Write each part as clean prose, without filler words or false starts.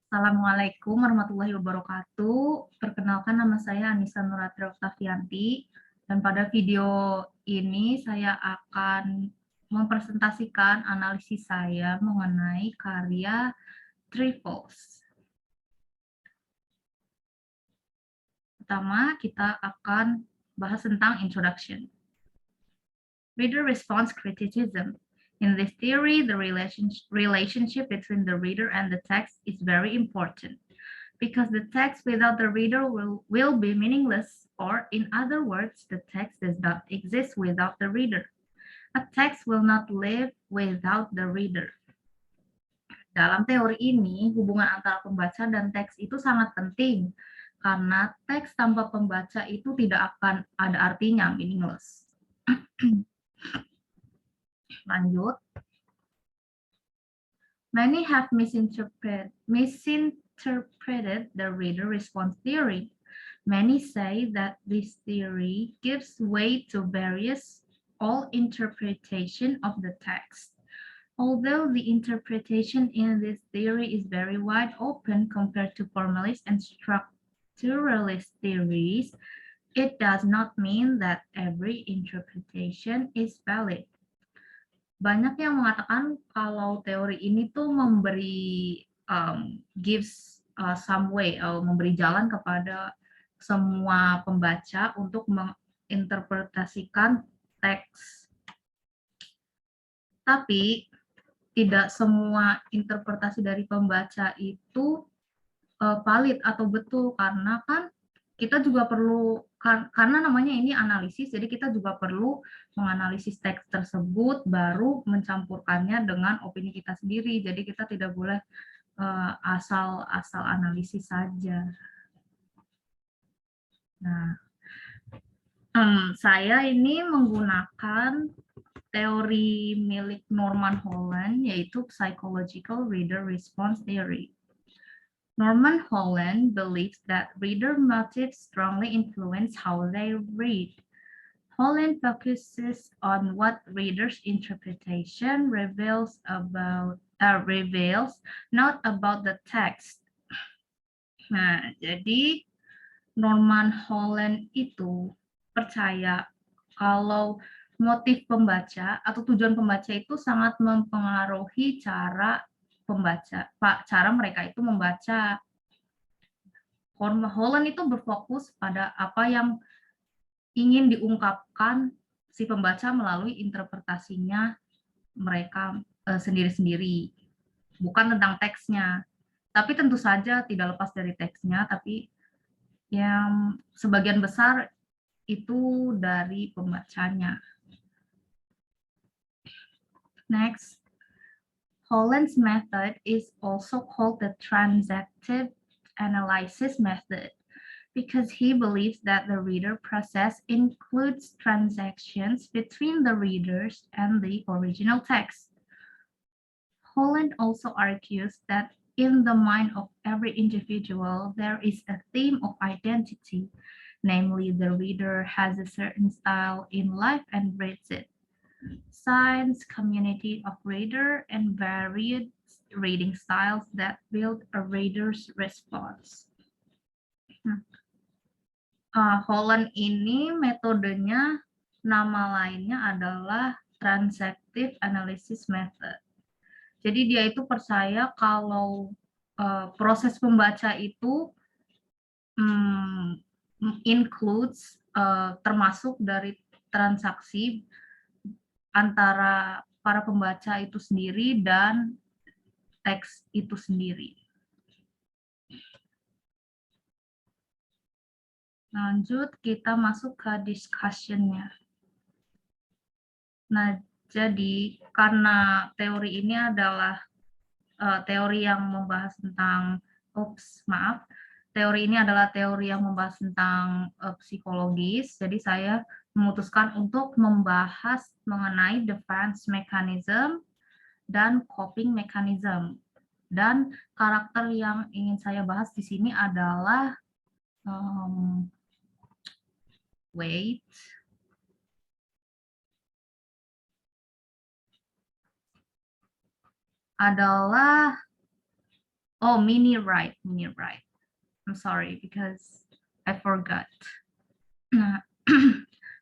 Assalamualaikum warahmatullahi wabarakatuh. Perkenalkan nama saya Anissa Nuratri Oktavianti dan pada video ini saya akan mempresentasikan analisis saya mengenai karya Trifles. Pertama, kita akan bahas tentang introduction. Reader response criticism. In this theory, the relationship between the reader and the text is very important, because the text without the reader will be meaningless, or in other words, the text does not exist without the reader. A text will not live without the reader. Dalam teori ini, hubungan antara pembaca dan teks itu sangat penting, karena teks tanpa pembaca itu tidak akan ada artinya, meaningless. Lanjut. Many have misinterpreted the reader response theory. Many say that this theory gives way to various all interpretation of the text. Although the interpretation in this theory is very wide open compared to formalist and structuralist theories, it does not mean that every interpretation is valid. Banyak yang mengatakan kalau teori ini tuh memberi gives some way, memberi jalan kepada semua pembaca untuk menginterpretasikan teks. Tapi tidak semua interpretasi dari pembaca itu valid atau betul, karena kan kita juga perlu, karena namanya ini analisis, jadi kita juga perlu menganalisis teks tersebut, baru mencampurkannya dengan opini kita sendiri. Jadi kita tidak boleh asal analisis saja. Nah, saya ini menggunakan teori milik Norman Holland, yaitu Psychological Reader Response Theory. Norman Holland believes that reader motives strongly influence how they read. Holland focuses on what readers' interpretation reveals, not about the text. Nah, jadi Norman Holland itu percaya kalau motif pembaca atau tujuan pembaca itu sangat mempengaruhi cara mereka itu membaca. Holland itu berfokus pada apa yang ingin diungkapkan si pembaca melalui interpretasinya mereka sendiri-sendiri, bukan tentang teksnya. Tapi tentu saja tidak lepas dari teksnya, tapi yang sebagian besar itu dari pembacanya. Next, Holland's method is also called the transactive analysis method, because he believes that the reader process includes transactions between the readers and the original text. Holland also argues that in the mind of every individual, there is a theme of identity, namely the reader has a certain style in life and reads it. Science, community of reader, and varied reading styles that build a reader's response. Holland ini metodenya, nama lainnya adalah transactive analysis method. Jadi dia itu percaya kalau proses pembaca itu includes, termasuk dari transaksi antara para pembaca itu sendiri dan teks itu sendiri. Lanjut, kita masuk ke discussion-nya. Nah, jadi karena teori ini adalah teori yang membahas tentang, teori ini adalah teori yang membahas tentang psikologis, jadi saya memutuskan untuk membahas mengenai defense mechanism dan coping mechanism. Dan karakter yang ingin saya bahas di sini adalah Oh, Minnie right. I'm sorry because I forgot. Nah,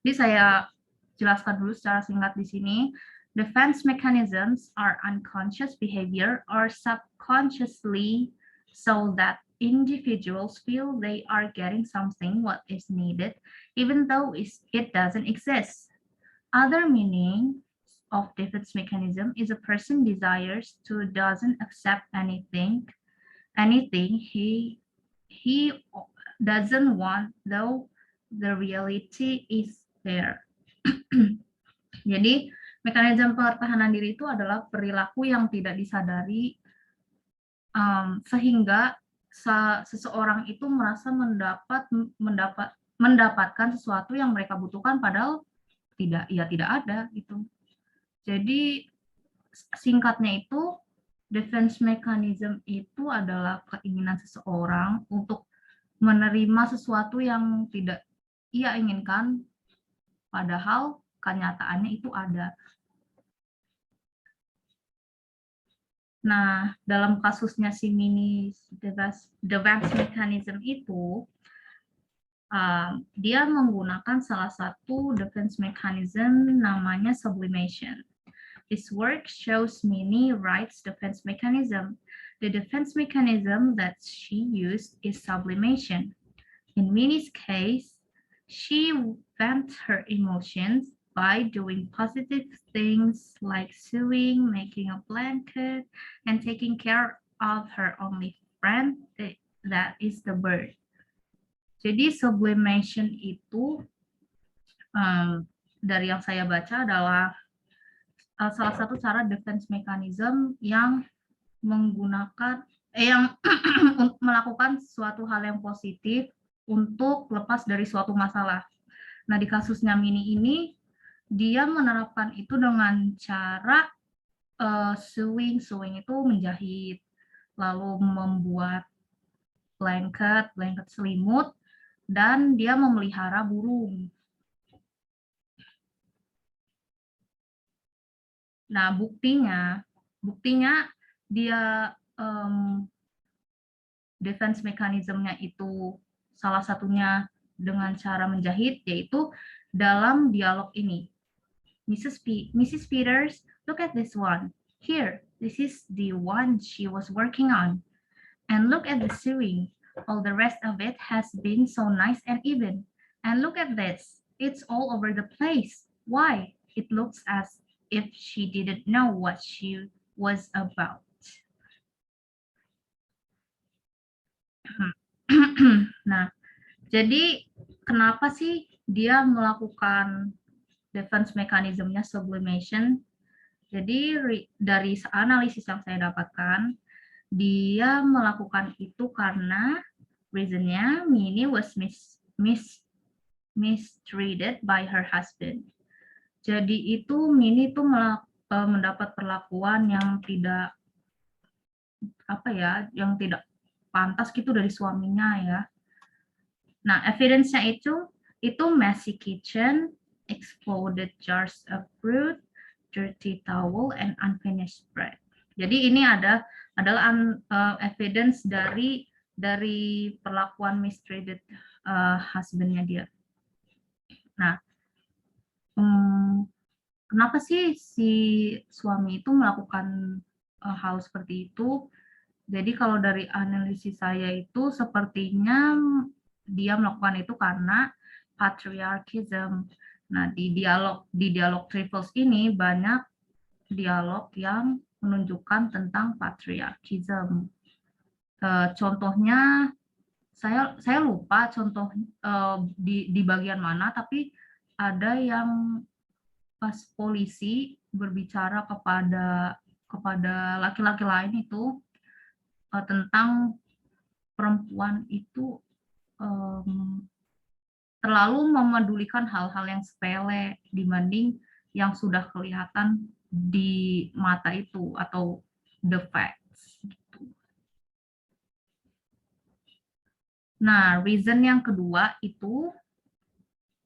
ini saya jelaskan dulu secara singkat di sini. Defense mechanisms are unconscious behavior or subconsciously so that individuals feel they are getting something what is needed, even though it doesn't exist. Other meaning of defense mechanism is a person desires to doesn't accept anything he doesn't want, though the reality is there. Jadi, mekanisme pertahanan diri itu adalah perilaku yang tidak disadari sehingga seseorang itu merasa mendapatkan sesuatu yang mereka butuhkan padahal tidak ada gitu. Jadi singkatnya itu defense mechanism itu adalah keinginan seseorang untuk menerima sesuatu yang tidak ia inginkan padahal kenyataannya itu ada. Nah, dalam kasusnya si mini defense mechanism itu, dia menggunakan salah satu defense mechanism namanya sublimation. This work shows Minnie Wright's defense mechanism. The defense mechanism that she used is sublimation. In Minnie's case, she vents her emotions by doing positive things like sewing, making a blanket, and taking care of her only friend, that is the bird. Jadi sublimation itu dari yang saya baca adalah salah satu cara defense mechanism yang menggunakan yang melakukan suatu hal yang positif untuk lepas dari suatu masalah. Nah, di kasusnya Minnie ini dia menerapkan itu dengan cara sewing itu menjahit, lalu membuat blanket selimut, dan dia memelihara burung. Nah, buktinya dia defense mechanism-nya itu salah satunya dengan cara menjahit, yaitu dalam dialog ini. Mrs. Peters, look at this one. Here, this is the one she was working on. And look at the sewing. All the rest of it has been so nice and even. And look at this. It's all over the place. Why? It looks as if she didn't know what she was about. Nah, jadi kenapa sih dia melakukan defense mechanism-nya sublimation? Jadi dari analisis yang saya dapatkan, dia melakukan itu karena reasonnya Minnie was mistreated by her husband. Jadi itu Minnie tuh mendapat perlakuan yang tidak yang tidak pantas gitu dari suaminya ya. Nah, evidence-nya itu messy kitchen, exploded jars of fruit, dirty towel, and unfinished bread. Jadi ini adalah evidence dari perlakuan mistreated husband-nya dia. Nah, kenapa sih si suami itu melakukan hal seperti itu? Jadi kalau dari analisis saya itu sepertinya dia melakukan itu karena patriarchism. Nah, di dialog Trifles ini banyak dialog yang menunjukkan tentang patriarchism. Contohnya saya lupa contoh di bagian mana, tapi ada yang pas polisi berbicara kepada laki-laki lain itu tentang perempuan itu terlalu memedulikan hal-hal yang sepele dibanding yang sudah kelihatan di mata itu atau the facts. Nah, reason yang kedua itu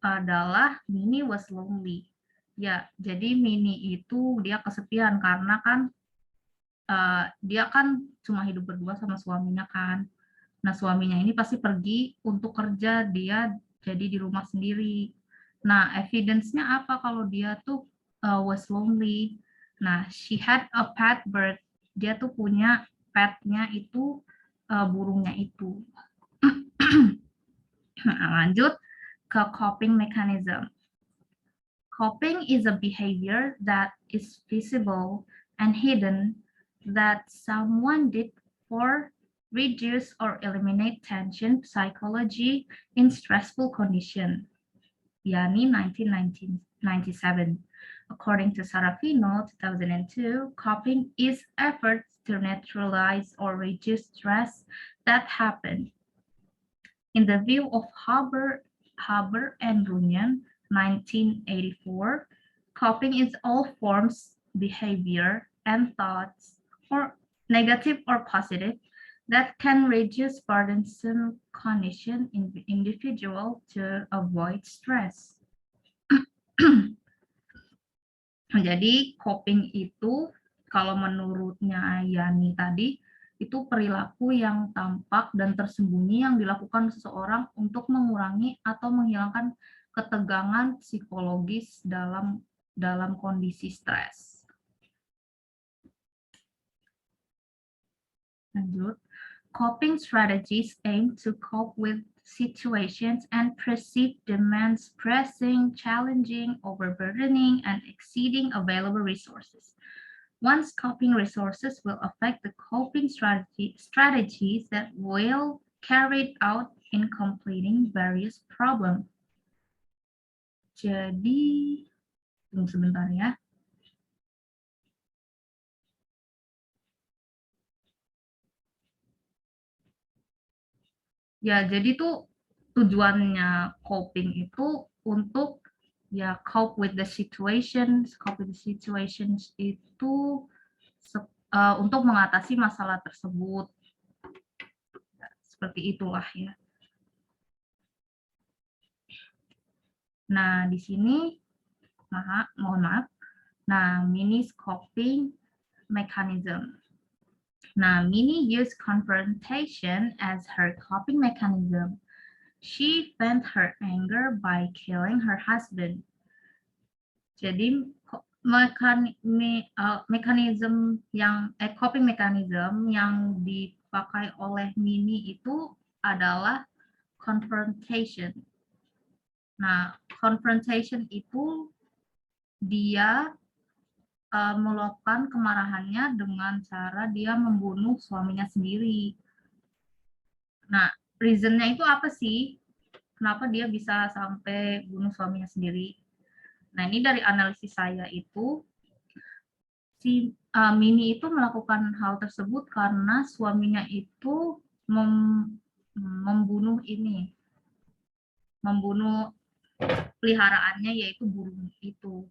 adalah Minnie was lonely. Ya, jadi Minnie itu dia kesepian karena kan dia kan cuma hidup berdua sama suaminya kan. Nah, suaminya ini pasti pergi untuk kerja, dia jadi di rumah sendiri. Nah, evidence-nya apa kalau dia tuh was lonely? Nah, she had a pet bird. Dia tuh punya pet-nya itu burungnya itu. Nah, lanjut ke coping mechanism. Coping is a behavior that is visible and hidden that someone did for reduce or eliminate tension psychology in stressful condition. Yani 1997. According to Sarafino, 2002, coping is efforts to neutralize or reduce stress that happen. In the view of Haber and Runyan, 1984, coping is all forms, behavior, and thoughts, or negative or positive, that can reduce burdensome condition in the individual to avoid stress. Jadi coping itu kalau menurutnya Yani tadi itu perilaku yang tampak dan tersembunyi yang dilakukan seseorang untuk mengurangi atau menghilangkan ketegangan psikologis dalam kondisi stres. Lanjut. Coping strategies aim to cope with situations and perceived demands pressing, challenging, overburdening, and exceeding available resources. One's coping resources will affect the coping strategies that will carried out in completing various problems. Jadi, tunggu sebentar ya. Ya, jadi tuh tujuannya coping itu untuk ya cope with the situations itu untuk mengatasi masalah tersebut. Seperti itulah ya. Nah, di sini mohon maaf. Nah, Minnie's coping mechanism. Now, Minnie used confrontation as her coping mechanism. She vent her anger by killing her husband. Jadi coping mechanism yang dipakai oleh Minnie itu adalah confrontation. Nah, confrontation itu dia meluapkan kemarahannya dengan cara dia membunuh suaminya sendiri. Nah, reasonnya itu apa sih? Kenapa dia bisa sampai bunuh suaminya sendiri? Nah, ini dari analisis saya itu, si Minnie itu melakukan hal tersebut karena suaminya itu membunuh peliharaannya, yaitu burung itu.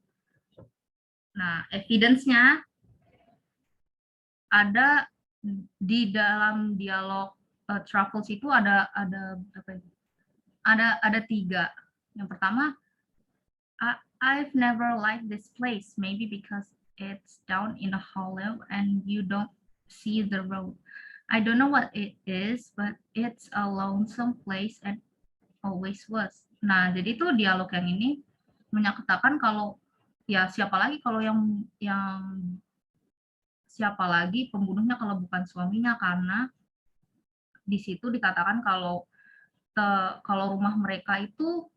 Nah, evidence-nya ada di dalam dialog Truffles itu ada tiga. Yang pertama, I've never liked this place, maybe because it's down in a hollow and you don't see the road. I don't know what it is, but it's a lonesome place and always was. Nah, jadi tuh dialog yang ini menyatakan kalau ya siapa lagi pembunuhnya kalau bukan suaminya, karena di situ dikatakan kalau rumah mereka itu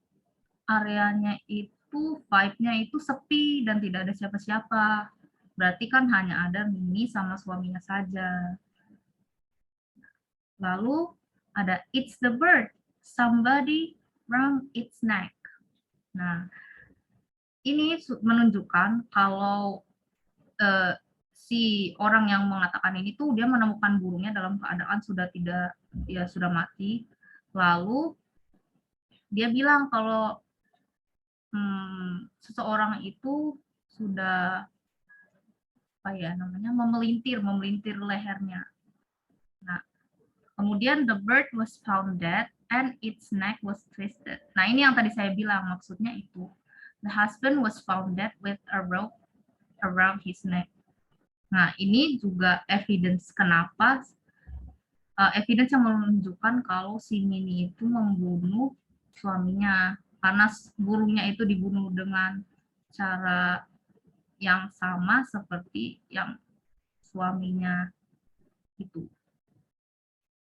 areanya itu vibe-nya itu sepi dan tidak ada siapa-siapa. Berarti kan hanya ada Minnie sama suaminya saja. Lalu ada it's the bird, somebody wrung its neck. Nah, ini menunjukkan kalau si orang yang mengatakan ini tuh dia menemukan burungnya dalam keadaan sudah mati. Lalu dia bilang kalau seseorang itu sudah memelintir lehernya. Nah, kemudian the bird was found dead and its neck was twisted. Nah, ini yang tadi saya bilang, maksudnya itu. The husband was found dead with a rope around his neck. Nah, ini juga evidence kenapa evidence yang menunjukkan kalau si Mini itu membunuh suaminya karena burungnya itu dibunuh dengan cara yang sama seperti yang suaminya itu.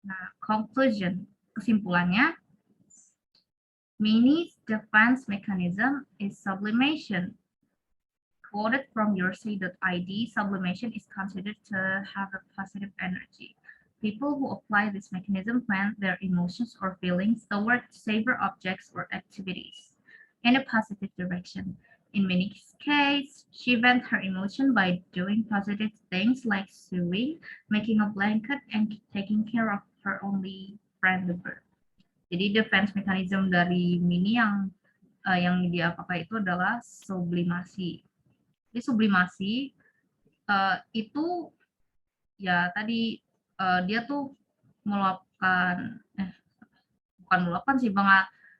Nah, conclusion, kesimpulannya, Mini's defense mechanism is sublimation. Quoted from YourSay.id, sublimation is considered to have a positive energy. People who apply this mechanism plan their emotions or feelings toward safer objects or activities in a positive direction. In Minnie's case, she vent her emotion by doing positive things like sewing, making a blanket, and taking care of her only friend, the bird. Jadi defense mechanism dari Minnie yang dia pakai itu adalah sublimasi. Jadi sublimasi itu ya tadi dia tuh meluapkan bukan meluapkan sih,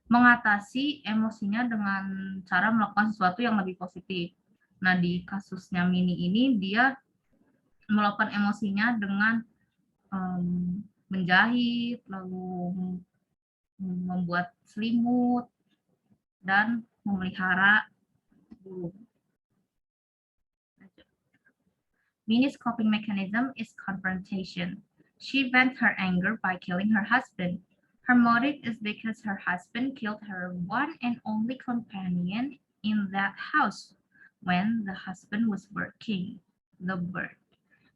mengatasi emosinya dengan cara melakukan sesuatu yang lebih positif. Nah, di kasusnya Mini ini dia meluapkan emosinya dengan menjahit, lalu membuat selimut dan memelihara burung. Minnie's coping mechanism is confrontation. She vents her anger by killing her husband. Her motive is because her husband killed her one and only companion in that house when the husband was working, the bird.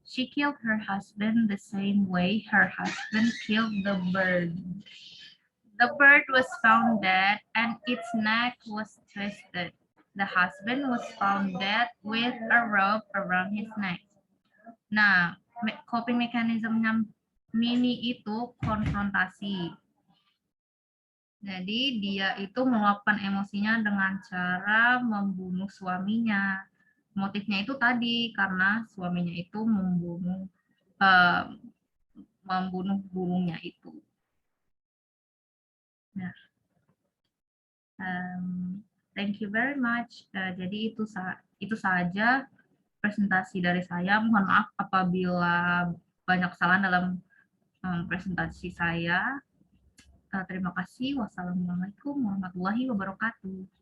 She killed her husband the same way her husband killed the bird. The bird was found dead and its neck was twisted. The husband was found dead with a rope around his neck. Nah, coping mechanism-nya Mini itu konfrontasi. Jadi dia itu meluapkan emosinya dengan cara membunuh suaminya. Motifnya itu tadi karena suaminya itu membunuh burungnya itu. Nah, thank you very much. Jadi itu saja presentasi dari saya. Mohon maaf apabila banyak kesalahan dalam presentasi saya. Terima kasih. Wassalamualaikum warahmatullahi wabarakatuh.